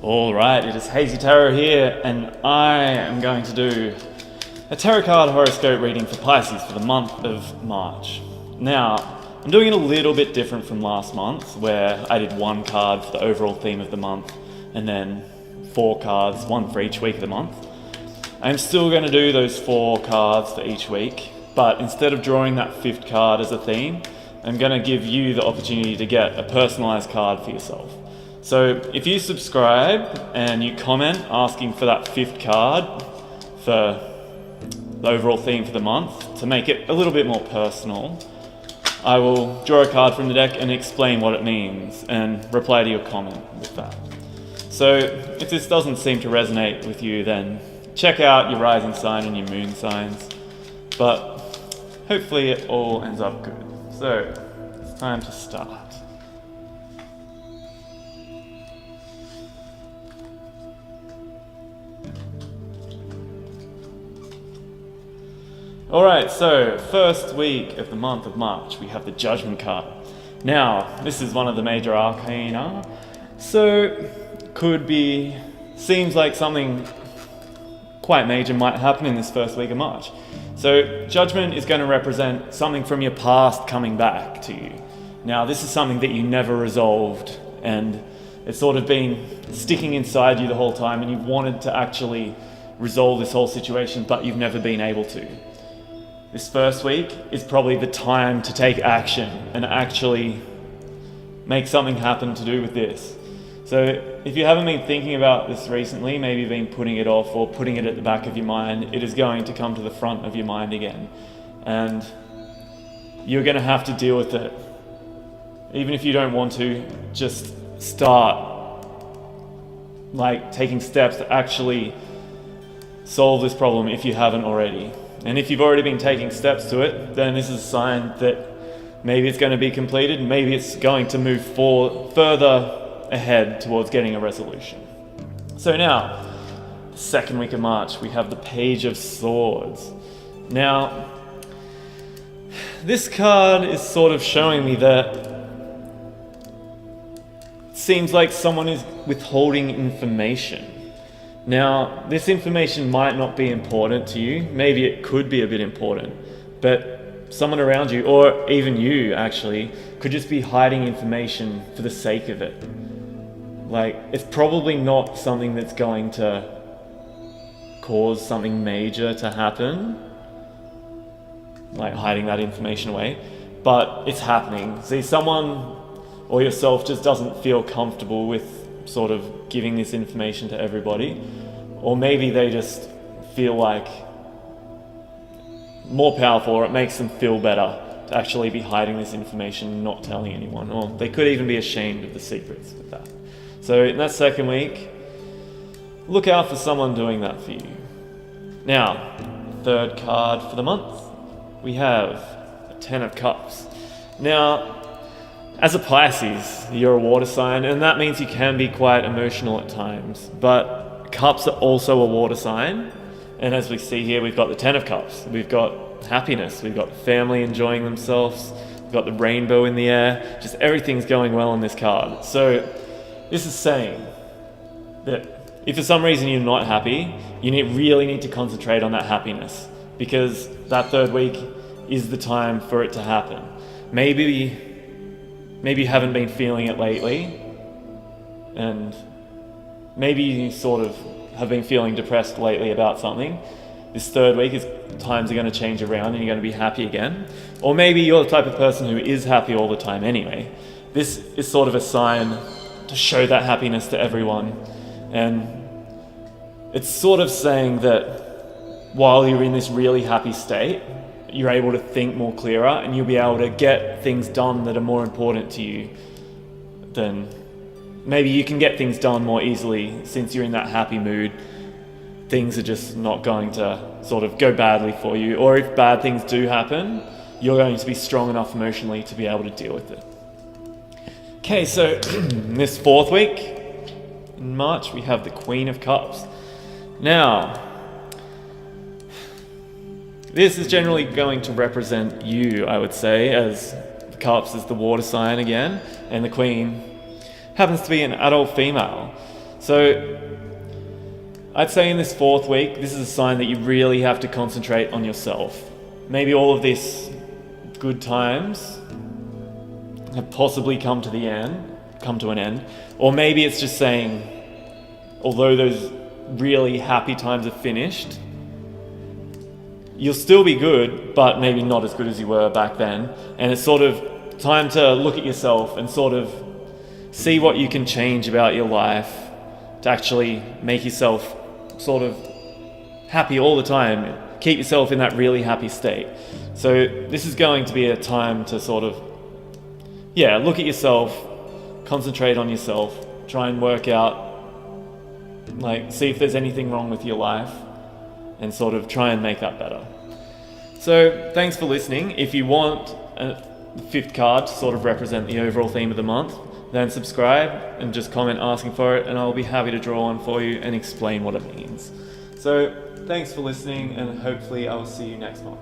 Alright, it is Hazy Tarot here, and I am going to do a tarot card horoscope reading for Pisces for the month of March. Now, I'm doing it a little bit different from last month, where I did one card for the overall theme of the month, and then 4 cards, one for each week of the month. I'm still going to do those 4 cards for each week, but instead of drawing that 5th card as a theme, I'm going to give you the opportunity to get a personalized card for yourself. So if you subscribe and you comment asking for that 5th card for the overall theme for the month, to make it a little bit more personal, I will draw a card from the deck and explain what it means and reply to your comment with that. So if this doesn't seem to resonate with you, then check out your rising sign and your moon signs, but hopefully it all ends up good. So it's time to start. Alright, so first week of the month of March, we have the Judgment card. Now, this is one of the major arcana, so seems like something quite major might happen in this first week of March. So Judgment is going to represent something from your past coming back to you. Now, this is something that you never resolved, and it's sort of been sticking inside you the whole time, and you've wanted to actually resolve this whole situation, but you've never been able to. This first week is probably the time to take action and actually make something happen to do with this. So if you haven't been thinking about this recently, maybe you've been putting it off or putting it at the back of your mind, it is going to come to the front of your mind again. And you're going to have to deal with it. Even if you don't want to, just start taking steps to actually solve this problem if you haven't already. And if you've already been taking steps to it, then this is a sign that maybe it's going to be completed, maybe it's going to move further ahead towards getting a resolution. So now, the second week of March, we have the Page of Swords. Now, this card is sort of showing me that it seems like someone is withholding information. Now, this information might not be important to you, maybe it could be a bit important, but someone around you, or even you actually, could just be hiding information for the sake of it. It's probably not something that's going to cause something major to happen, like hiding that information away, but it's happening. See, someone or yourself just doesn't feel comfortable with sort of giving this information to everybody, or maybe they just feel like more powerful, or it makes them feel better to actually be hiding this information and not telling anyone, or they could even be ashamed of the secrets with that. So in that second week, look out for someone doing that for you. Now, third card for the month, we have a 10 of Cups. Now, as a Pisces, you're a water sign, and that means you can be quite emotional at times, but Cups are also a water sign, and as we see here, we've got the 10 of Cups, we've got happiness, we've got family enjoying themselves, we've got the rainbow in the air, just everything's going well on this card. So this is saying that if for some reason you're not happy, you really need to concentrate on that happiness, because that third week is the time for it to happen. Maybe you haven't been feeling it lately, and maybe you sort of have been feeling depressed lately about something. This third week times are going to change around and you're going to be happy again. Or maybe you're the type of person who is happy all the time anyway. This is sort of a sign to show that happiness to everyone. And it's sort of saying that while you're in this really happy state, you're able to think more clearer, and you'll be able to get things done that are more important to you. Then maybe you can get things done more easily since you're in that happy mood. Things are just not going to sort of go badly for you, or if bad things do happen, you're going to be strong enough emotionally to be able to deal with it. Okay, so this fourth week in March, we have the Queen of Cups. Now, this is generally going to represent you, I would say, as the Cups is the water sign again, and the Queen happens to be an adult female. So I'd say in this 4th week, this is a sign that you really have to concentrate on yourself. Maybe all of these good times have possibly come to an end, or maybe it's just saying, although those really happy times are finished, you'll still be good, but maybe not as good as you were back then. And it's sort of time to look at yourself and sort of see what you can change about your life to actually make yourself sort of happy all the time. Keep yourself in that really happy state. So this is going to be a time to sort of, look at yourself, concentrate on yourself, try and work out, see if there's anything wrong with your life, and sort of try and make that better. So thanks for listening. If you want a 5th card to sort of represent the overall theme of the month, then subscribe and just comment asking for it, and I'll be happy to draw one for you and explain what it means. So thanks for listening, and hopefully I will see you next month.